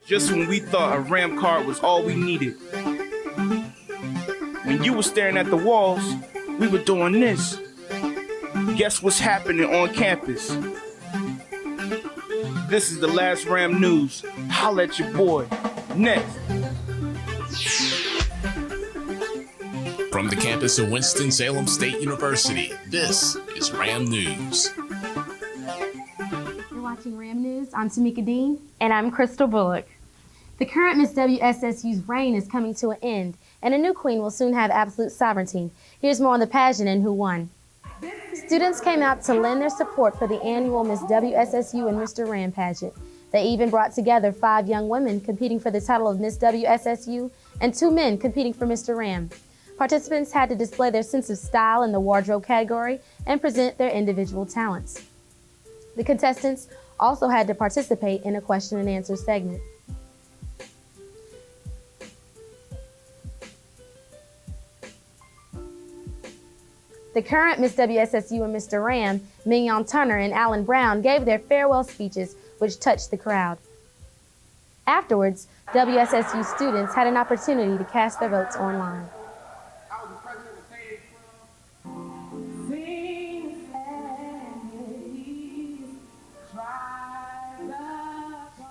Just when we thought a Ram card was all we needed. When you were staring at the walls, we were doing this. Guess what's happening on campus? This is the last Ram news. Holla at your boy. Next. From the campus of Winston-Salem State University, this is Ram News. You're watching Ram News. I'm Tamika Dean. And I'm Crystal Bullock. The current Miss WSSU's reign is coming to an end, and a new queen will soon have absolute sovereignty. Here's more on the pageant and who won. Students came out to lend their support for the annual Miss WSSU and Mr. Ram pageant. They even brought together 5 young women competing for the title of Miss WSSU and 2 men competing for Mr. Ram. Participants had to display their sense of style in the wardrobe category and present their individual talents. The contestants also had to participate in a question and answer segment. The current Miss WSSU and Mr. Ram, Mignon Turner and Alan Brown, gave their farewell speeches, which touched the crowd. Afterwards, WSSU students had an opportunity to cast their votes online.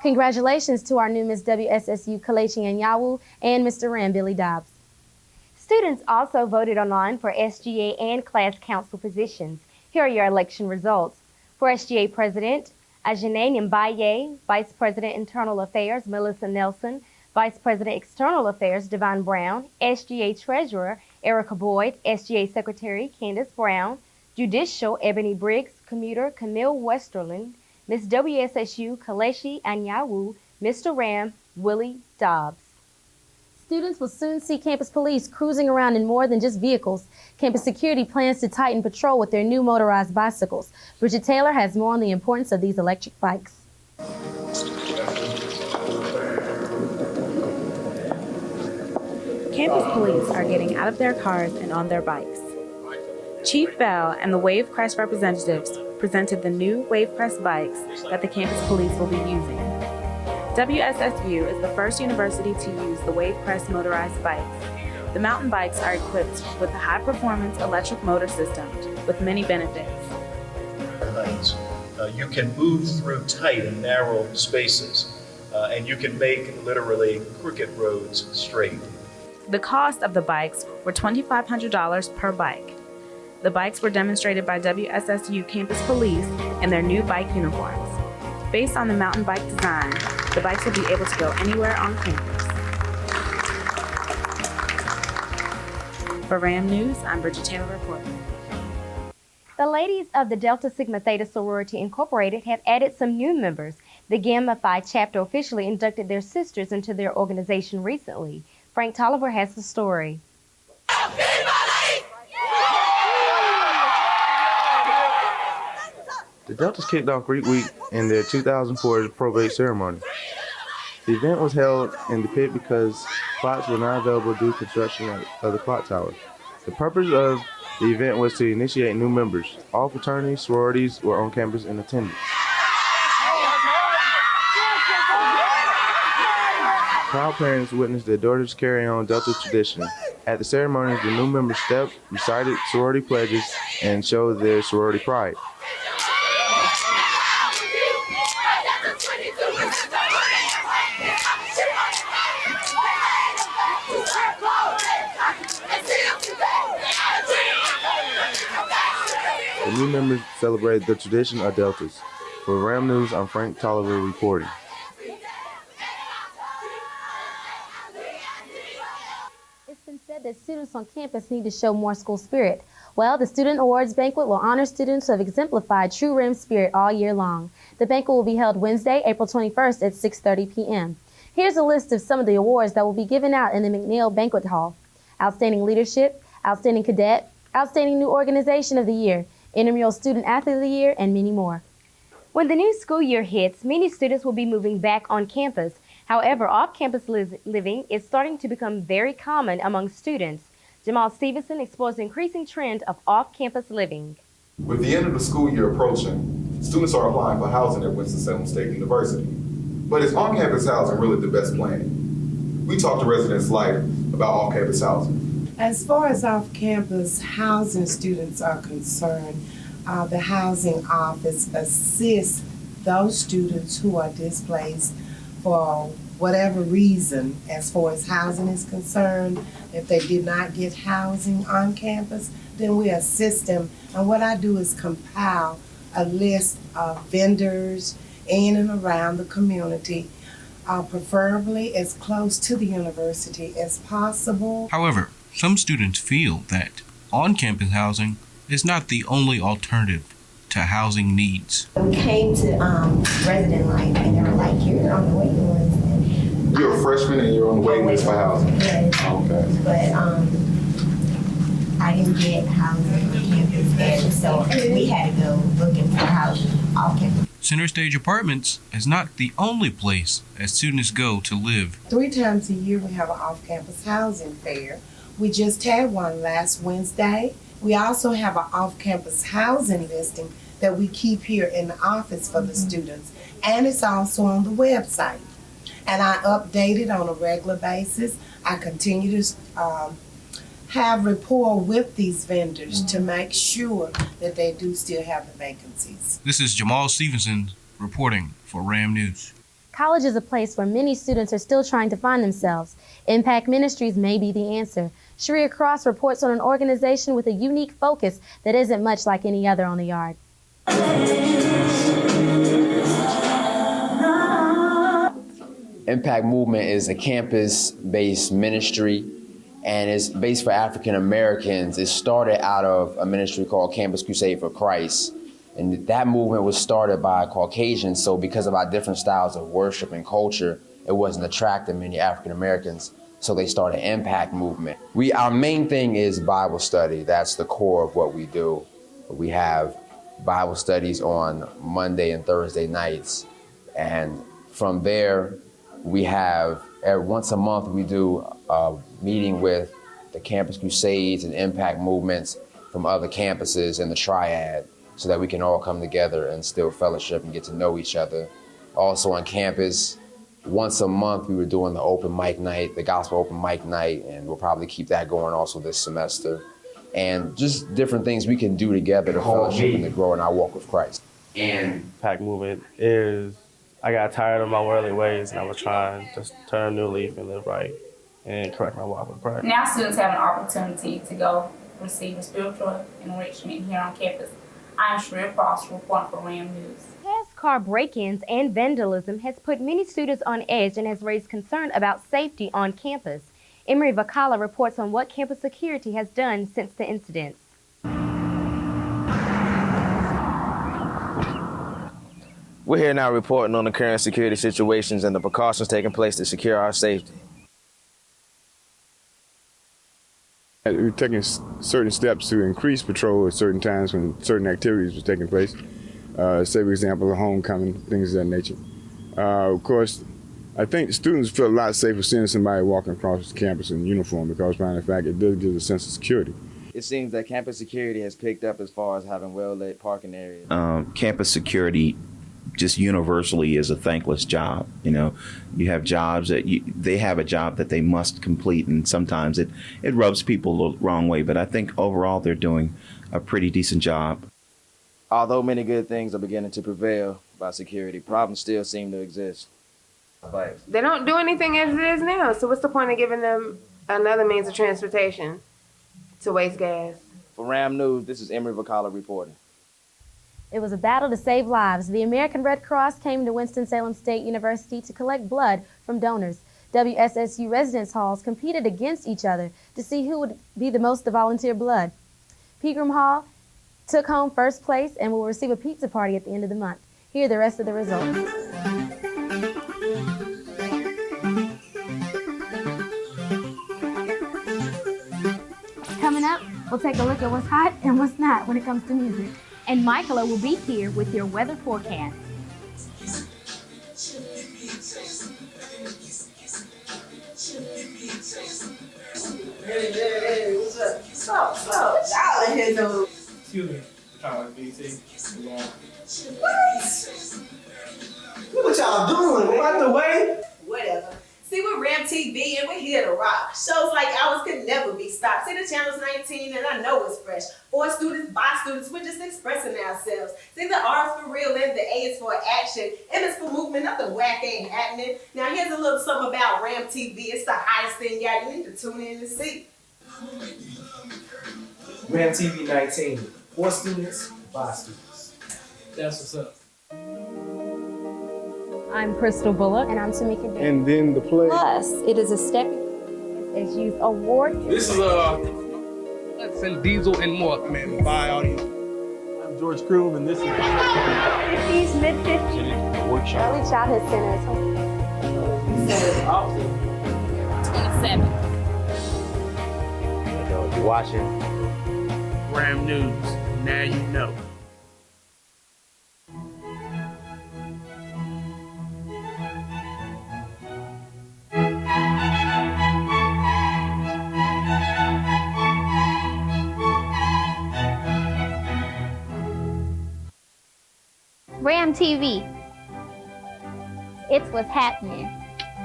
Congratulations to our new Miss WSSU, Kalechi Anyanwu, and Mr. Ram, Billy Dobbs. Students also voted online for SGA and class council positions. Here are your election results. For SGA President, Ajane Mbaye, Vice President Internal Affairs, Melissa Nelson, Vice President External Affairs, Devon Brown, SGA Treasurer, Erica Boyd, SGA Secretary, Candace Brown, Judicial, Ebony Briggs, Commuter, Camille Westerland, Miss WSSU, Kalechi Anyanwu, Mr. Ram, Willie Dobbs. Students will soon see campus police cruising around in more than just vehicles. Campus security plans to tighten patrol with their new motorized bicycles. Bridget Taylor has more on the importance of these electric bikes. Campus police are getting out of their cars and on their bikes. Chief Bell and the Wave Crest representatives presented the new Wave Crest bikes that the campus police will be using. WSSU is the first university to use the Wave Crest motorized bikes. The mountain bikes are equipped with a high-performance electric motor system with many benefits. You can move through tight and narrow spaces, and you can make literally crooked roads straight. The cost of the bikes were $2,500 per bike. The bikes were demonstrated by WSSU campus police in their new bike uniforms. Based on the mountain bike design, the bikes will be able to go anywhere on campus. For Ram News, I'm Bridget Taylor reporting. The ladies of the Delta Sigma Theta Sorority Incorporated have added some new members. The Gamma Phi chapter officially inducted their sisters into their organization recently. Frank Tolliver has the story. The Deltas kicked off Greek Week in their 2004 probate ceremony. The event was held in the pit because plots were not available due to construction of the clock tower. The purpose of the event was to initiate new members. All fraternities, sororities were on campus in attendance. Proud parents witnessed their daughters carry on Delta tradition. At the ceremony, the new members stepped, recited sorority pledges, and showed their sorority pride. The new members celebrated the tradition of Deltas. For Ram News, I'm Frank Tolliver reporting. It's been said that students on campus need to show more school spirit. Well, the Student Awards Banquet will honor students who have exemplified true Ram spirit all year long. The banquet will be held Wednesday, April 21st at 6:30 p.m. Here's a list of some of the awards that will be given out in the McNeil Banquet Hall. Outstanding Leadership, Outstanding Cadet, Outstanding New Organization of the Year, Intramural Student Athlete of the Year, and many more. When the new school year hits, many students will be moving back on campus. However, off-campus living is starting to become very common among students. Jamal Stevenson explores the increasing trend of off-campus living. With the end of the school year approaching, students are applying for housing at Winston-Salem State University. But is on-campus housing really the best plan? We talked to residents like about off-campus housing. As far as off-campus housing students are concerned, the housing office assists those students who are displaced for whatever reason as far as housing is concerned. If they did not get housing on campus, then we assist them. And what I do is compile a list of vendors in and around the community, preferably as close to the university as possible. However, some students feel that on-campus housing is not the only alternative to housing needs. We came to resident life and they were like, you're on the waiting list. You're a freshman and you're on the waiting list for housing? Yes. Okay. But I didn't get housing on campus there, so we had to go looking for housing off campus. Center Stage Apartments is not the only place that students go to live. 3 times a year we have an off-campus housing fair. We just had one last Wednesday. We also have an off-campus housing listing that we keep here in the office for the students, and it's also on the website. And I update it on a regular basis. I continue to have rapport with these vendors to make sure that they do still have the vacancies. This is Jamal Stevenson reporting for RAM News. College is a place where many students are still trying to find themselves. Impact Ministries may be the answer. Sharia Cross reports on an organization with a unique focus that isn't much like any other on the yard. Impact Movement is a campus-based ministry, and it's based for African Americans. It started out of a ministry called Campus Crusade for Christ, and that movement was started by Caucasians, so because of our different styles of worship and culture, it wasn't attracting many African Americans, so they started Impact Movement. Our main thing is Bible study. That's the core of what we do. We have Bible studies on Monday and Thursday nights, and from there, we have, once a month, we do a meeting with the Campus Crusades and Impact Movements from other campuses in the Triad so that we can all come together and still fellowship and get to know each other. Also on campus, once a month, we were doing the open mic night, the gospel open mic night, and we'll probably keep that going also this semester. And just different things we can do together to fellowship and to grow in our walk with Christ. And Impact Movement is, I got tired of my worldly ways and I was trying to turn a new leaf and live right and correct my walk with Christ. Now students have an opportunity to go receive a spiritual enrichment here on campus. I'm Sharia Cross reporting for RAM News. Past car break-ins and vandalism has put many students on edge and has raised concern about safety on campus. Emery Vakala reports on what campus security has done since the incidents. We're here now reporting on the current security situations and the precautions taking place to secure our safety. We're taking certain steps to increase patrol at certain times when certain activities were taking place. Say, for example, a homecoming, things of that nature. Of course, I think students feel a lot safer seeing somebody walking across the campus in uniform because, matter of fact, it does give a sense of security. It seems that campus security has picked up as far as having well-lit parking areas. Campus security just universally is a thankless job. You know, you have jobs that they have a job that they must complete, and sometimes it rubs people the wrong way. But I think overall they're doing a pretty decent job. Although many good things are beginning to prevail about security, problems still seem to exist. They don't do anything as it is now, so what's the point of giving them another means of transportation to waste gas? For RAM News, this is Emery Vakala reporting. It was a battle to save lives. The American Red Cross came to Winston-Salem State University to collect blood from donors. WSSU residence halls competed against each other to see who would be the most to volunteer blood. Pegram Hall took home first place and will receive a pizza party at the end of the month. Here are the rest of the results. Coming up, we'll take a look at what's hot and what's not when it comes to music. And Michaela will be here with your weather forecast. Hey, what's up? Stop. Y'all in here though. Excuse me. Trying to BT. What? What y'all doing, man? By the way. Whatever. See, we're Ram TV and we're here to rock. Shows like ours could never be stopped. See, the channel's 19 and I know it's fresh. For students, by students, we're just expressing ourselves. See, the R is for real and the A is for action. M is for movement, nothing whack ain't happening. Now here's a little something about Ram TV. It's the hottest thing, y'all. You need to tune in and see. Ram TV 19. For students, by students. That's what's up. I'm Crystal Bullock. And I'm Tamika Day. And then the play. Plus, it is a stepping WSSU's award. This is Hudson, Diesel, and more. Man, bye, audience. I'm George Kroom, and this is These mid-50s early childhood centers. 27. You're watching Ram News. Now you know. Ram TV. It's what's happening.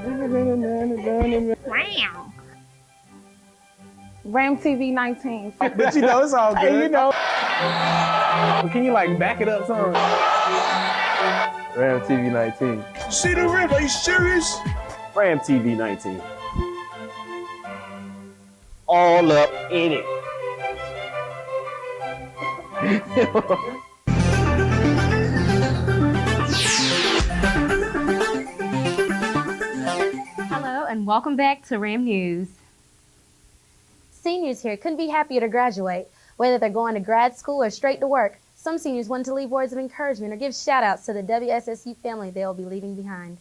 Ram. Ram TV 19. But you know, it's all good. Hey, you know. Can you like back it up some? Ram TV 19. See the rip? Are you serious? Ram TV 19. All up in it. Hello and welcome back to Ram News. Seniors here couldn't be happier to graduate. Whether they're going to grad school or straight to work, some seniors want to leave words of encouragement or give shout outs to the WSSU family they'll be leaving behind.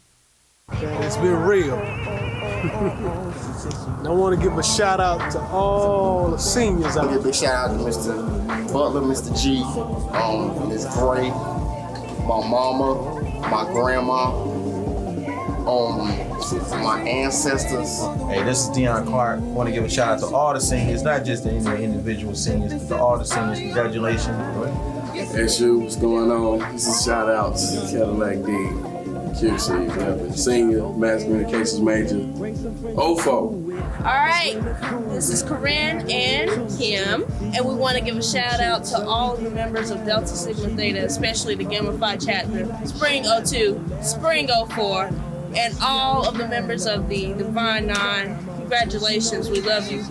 It's been real. I want to give a shout out to all the seniors. I want to give a big shout out to Mr. Butler, Mr. G, Ms. Gray, my mama, my grandma, my ancestors. Hey, this is Deion Clark. I want to give a shout out to all the seniors, not just the individual seniors, but to all the seniors. Congratulations. SU, what's going on? This is shout out to Cadillac D. QC, senior mass communications major, OFO. All right, this is Corinne and Kim, and we want to give a shout out to all of the members of Delta Sigma Theta, especially the Gamma Phi chapter, Spring 02, Spring 04, and all of the members of the Divine Nine. Congratulations, we love you.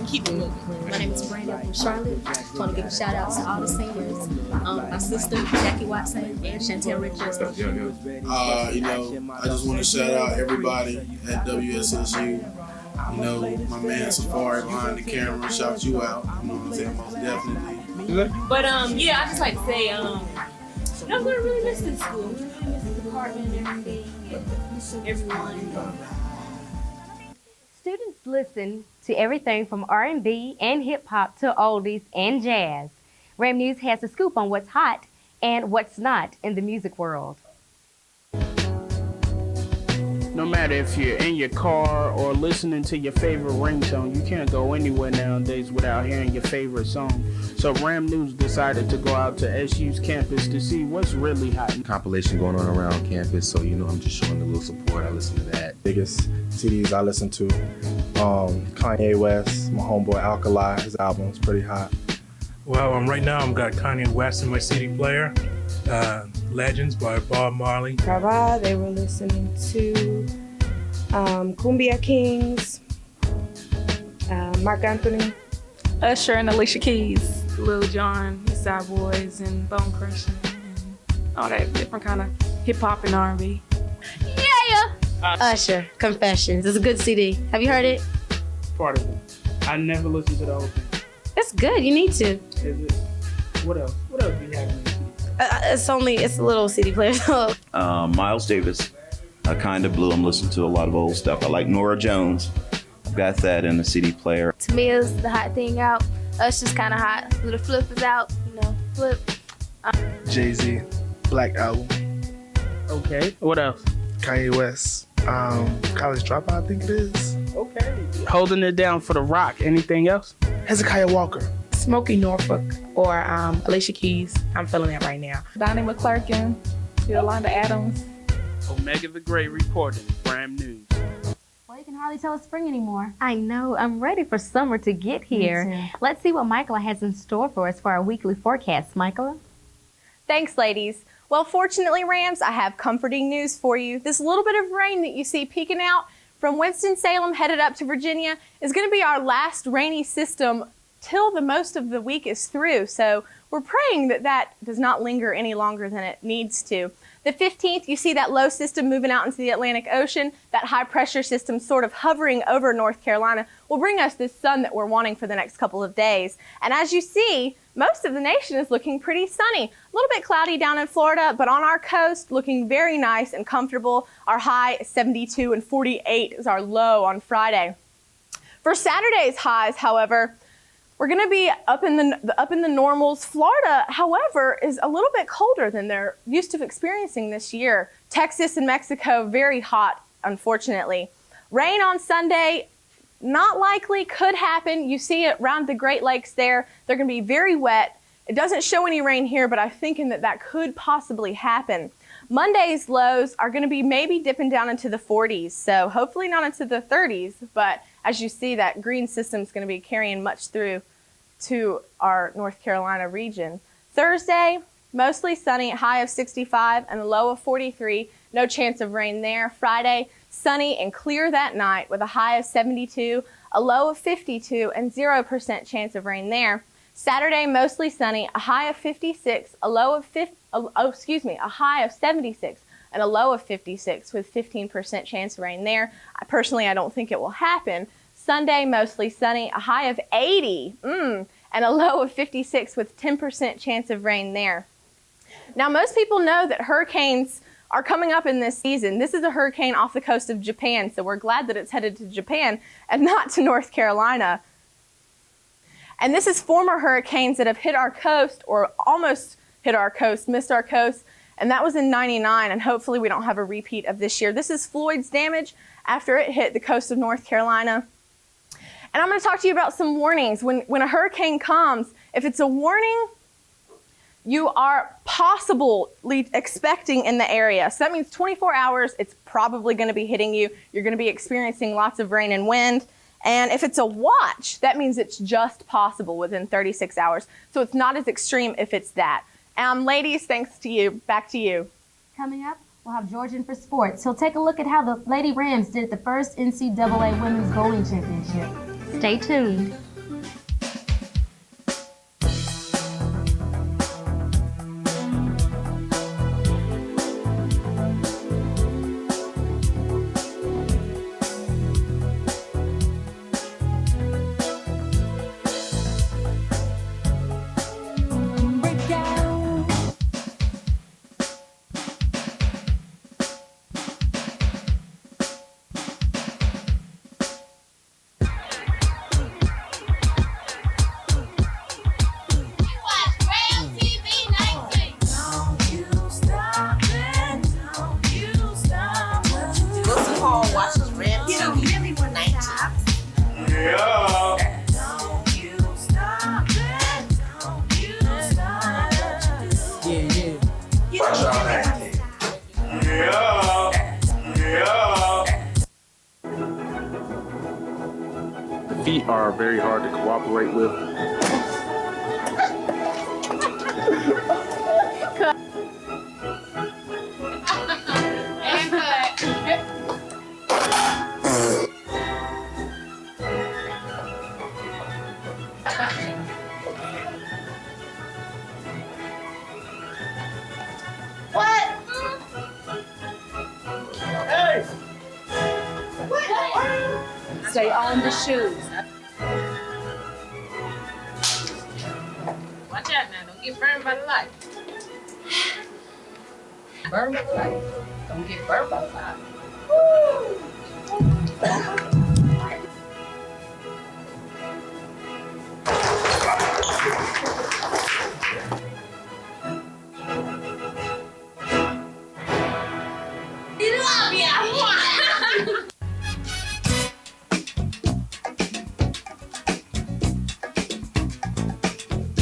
Keep it moving. My name is Brandon from Charlotte. I want to give a shout out to all the seniors. My sister, Jackie Watson, and Chantel Richards. You know, I just want to shout out everybody at WSSU. You know, my man Safari behind the camera, shout you out. You know what I'm saying? Most definitely. But yeah, I just like to say, I'm gonna really miss this school. I'm gonna miss the department and everything, and everyone. Students listen to everything from R&B and hip-hop to oldies and jazz. Ram News has a scoop on what's hot and what's not in the music world. No matter if you're in your car or listening to your favorite ringtone, you can't go anywhere nowadays without hearing your favorite song. So Ram News decided to go out to SU's campus to see what's really hot. Compilation going on around campus, so you know I'm just showing a little support. I listen to that. Biggest CDs I listen to, Kanye West, my homeboy Alkali, his album's pretty hot. Well, right now I've got Kanye West in my CD player. Legends by Bob Marley. Brava, they were listening to Cumbia Kings, Mark Anthony, Usher and Alicia Keys, Lil Jon, East Side Boys, and Bone Crusher, and all that different kind of hip hop and R&B. Yeah. Usher, Confessions. It's a good CD. Have you heard it? Part of it. I never listened to the whole thing. It's good. You need to. Is it? What else? What else do you have in the CD? It's a little CD player. Miles Davis, Kinda Blue. I'm listening to a lot of old stuff. I like Nora Jones. I've got that in the CD player. To me, it's the hot thing out. Usher's kind of hot. The Flip is out. Flip. Jay-Z, Black Album. Okay. What else? Kanye West, College Dropout, I think it is. Okay. Holding it down for the rock. Anything else? Hezekiah Walker. Smokey Norfolk or Alicia Keys. I'm feeling that right now. Donnie McClurkin, Yolanda Adams, Omega the Great reporting. Ram News. Well, you can hardly tell it's spring anymore. I know. I'm ready for summer to get here. Me too. Let's see what Michaela has in store for us for our weekly forecast. Michaela? Thanks, ladies. Well, fortunately, Rams, I have comforting news for you. This little bit of rain that you see peeking out from Winston-Salem headed up to Virginia is going to be our last rainy system till the most of the week is through. So we're praying that that does not linger any longer than it needs to. The 15th, you see that low system moving out into the Atlantic Ocean. That high pressure system sort of hovering over North Carolina will bring us this sun that we're wanting for the next couple of days. And as you see, most of the nation is looking pretty sunny. A little bit cloudy down in Florida, but on our coast, looking very nice and comfortable. Our high is 72 and 48 is our low on Friday. For Saturday's highs, however, we're going to be up in the normals. Florida, however, is a little bit colder than they're used to experiencing this year. Texas and Mexico, very hot, unfortunately. Rain on Sunday, not likely, could happen. You see it around the Great Lakes there. They're going to be very wet. It doesn't show any rain here, but I'm thinking that that could possibly happen. Monday's lows are going to be maybe dipping down into the 40s, so hopefully not into the 30s, but as you see, that green system is going to be carrying much through to our North Carolina region. Thursday, mostly sunny, high of 65 and a low of 43. No chance of rain there. Friday, sunny and clear that night with a high of 72, a low of 52, and 0% chance of rain there. Saturday, mostly sunny, a high of 56, a high of 76, and a low of 56 with 15% chance of rain there. Personally, I don't think it will happen. Sunday, mostly sunny, a high of 80, and a low of 56 with 10% chance of rain there. Now, most people know that hurricanes are coming up in this season. This is a hurricane off the coast of Japan, so we're glad that it's headed to Japan and not to North Carolina. And this is former hurricanes that have hit our coast or almost hit our coast, missed our coast, and that was in '99, and hopefully we don't have a repeat of this year. This is Floyd's damage after it hit the coast of North Carolina. And I'm going to talk to you about some warnings. When a hurricane comes, if it's a warning, you are possibly expecting in the area. So that means 24 hours, it's probably going to be hitting you. You're going to be experiencing lots of rain and wind. And if it's a watch, that means it's just possible within 36 hours. So it's not as extreme if it's that. Ladies, thanks to you. Back to you. Coming up, we'll have Georgian for sports. He'll take a look at how the Lady Rams did at the first NCAA Women's Bowling Championship. Stay tuned. Feet are very hard to cooperate with. What? Hey! Stay on the shoes. Watch out now, don't get burned by the light. Burned by the light. Don't get burned by the light.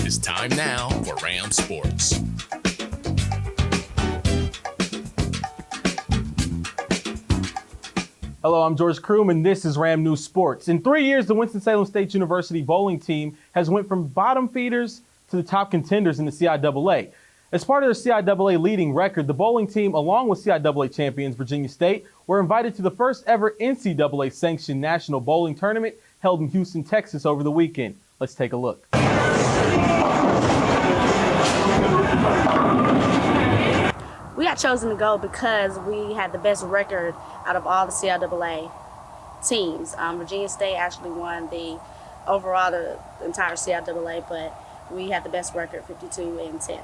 It's time now for Ram Sports. Hello, I'm George Kroom, and this is Ram News Sports. In 3 years, the Winston-Salem State University bowling team has went from bottom feeders to the top contenders in the CIAA. As part of their CIAA leading record, the bowling team, along with CIAA champions Virginia State, were invited to the first ever NCAA-sanctioned national bowling tournament held in Houston, Texas over the weekend. Let's take a look. We got chosen to go because we had the best record out of all the CIAA teams. Virginia State actually won the entire CIAA, but we had the best record, 52-10.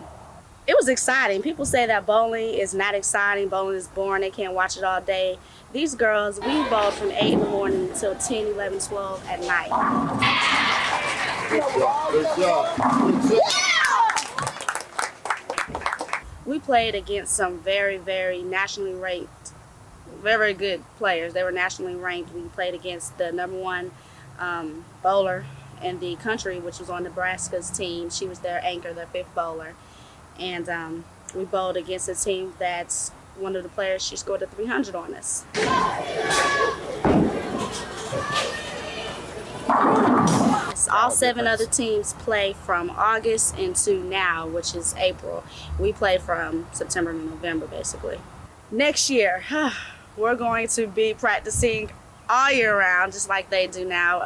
It was exciting. People say that bowling is not exciting, bowling is boring, they can't watch it all day. These girls, we bowled from 8 in the morning until 10, 11, 12 at night. Good job. We played against some very, very nationally ranked, very good players. They were nationally ranked. We played against the #1 bowler in the country, which was on Nebraska's team. She was their anchor, their 5th bowler. And we bowled against a team that's one of the players, she scored a 300 on us. All 7 other teams play from August into now, which is April. We play from September to November, basically. Next year, we're going to be practicing all year round, just like they do now.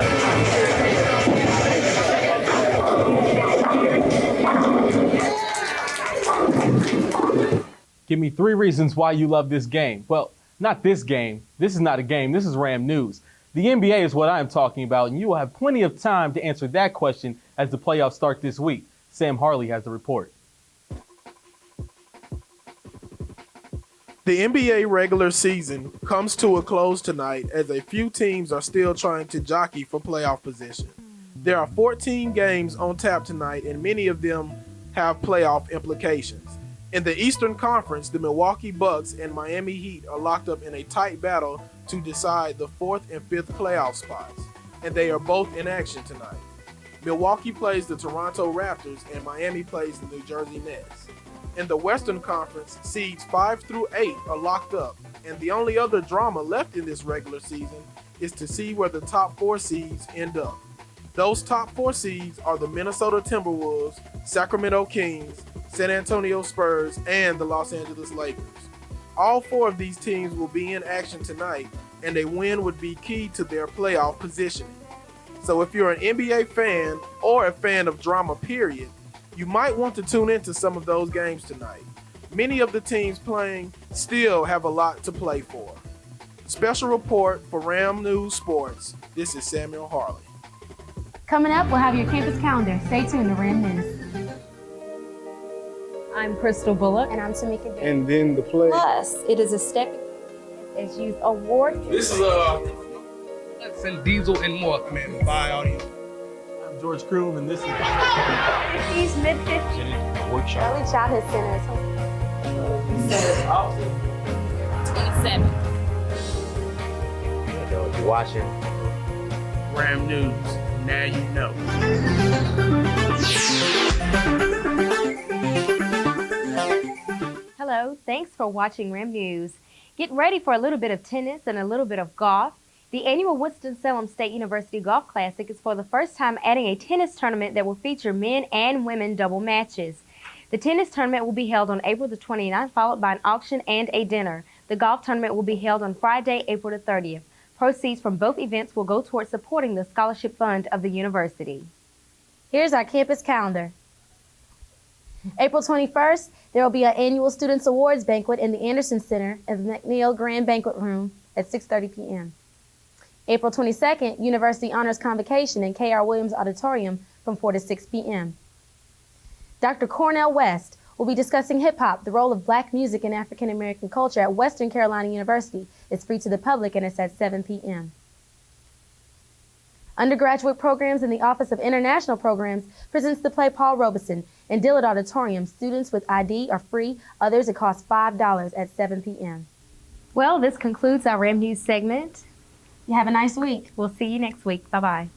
Give me 3 reasons why you love this game. Well, not this game. This is not a game. This is Ram News. The NBA is what I am talking about, and you will have plenty of time to answer that question as the playoffs start this week. Sam Harley has the report. The NBA regular season comes to a close tonight as a few teams are still trying to jockey for playoff position. There are 14 games on tap tonight, and many of them have playoff implications. In the Eastern Conference, the Milwaukee Bucks and Miami Heat are locked up in a tight battle to decide the 4th and 5th playoff spots, and they are both in action tonight. Milwaukee plays the Toronto Raptors and Miami plays the New Jersey Nets. In the Western Conference, seeds 5 through 8 are locked up, and the only other drama left in this regular season is to see where the top 4 seeds end up. Those top 4 seeds are the Minnesota Timberwolves, Sacramento Kings, San Antonio Spurs, and the Los Angeles Lakers. All 4 of these teams will be in action tonight, and a win would be key to their playoff positioning. So if you're an NBA fan or a fan of drama period, you might want to tune into some of those games tonight. Many of the teams playing still have a lot to play for. Special report for Ram News Sports. This is Samuel Harley. Coming up, we'll have your campus calendar. Stay tuned to Ram News. I'm Crystal Bullock. And I'm Tamika Day. And then the play. Plus, it is a step SSU's award. This is Let's Send Diesel and more, man. Bye, audience. I'm George Kroom, and this is He's mid-50s. Workshop. Early Childhood Center. 27. If you're watching Ram News, now you know. Hello, thanks for watching Ram News. Get ready for a little bit of tennis and a little bit of golf. The annual Winston-Salem State University Golf Classic is for the first time adding a tennis tournament that will feature men and women double matches. The tennis tournament will be held on April the 29th, followed by an auction and a dinner. The golf tournament will be held on Friday, April the 30th. Proceeds from both events will go towards supporting the scholarship fund of the university. Here's our campus calendar. April 21st, there will be an annual Students Awards banquet in the Anderson Center at the McNeil Grand Banquet Room at 6:30 p.m. April 22nd, University Honors Convocation in K.R. Williams Auditorium from 4 to 6 p.m. Dr. Cornell West will be discussing hip-hop, the role of black music in African American culture at Western Carolina University. It's free to the public and it's at 7 p.m. Undergraduate Programs in the Office of International Programs presents the play Paul Robeson in Dillard Auditorium. Students with ID are free. Others, it costs $5 at 7 p.m. Well, this concludes our Ram News segment. You have a nice week. We'll see you next week. Bye-bye.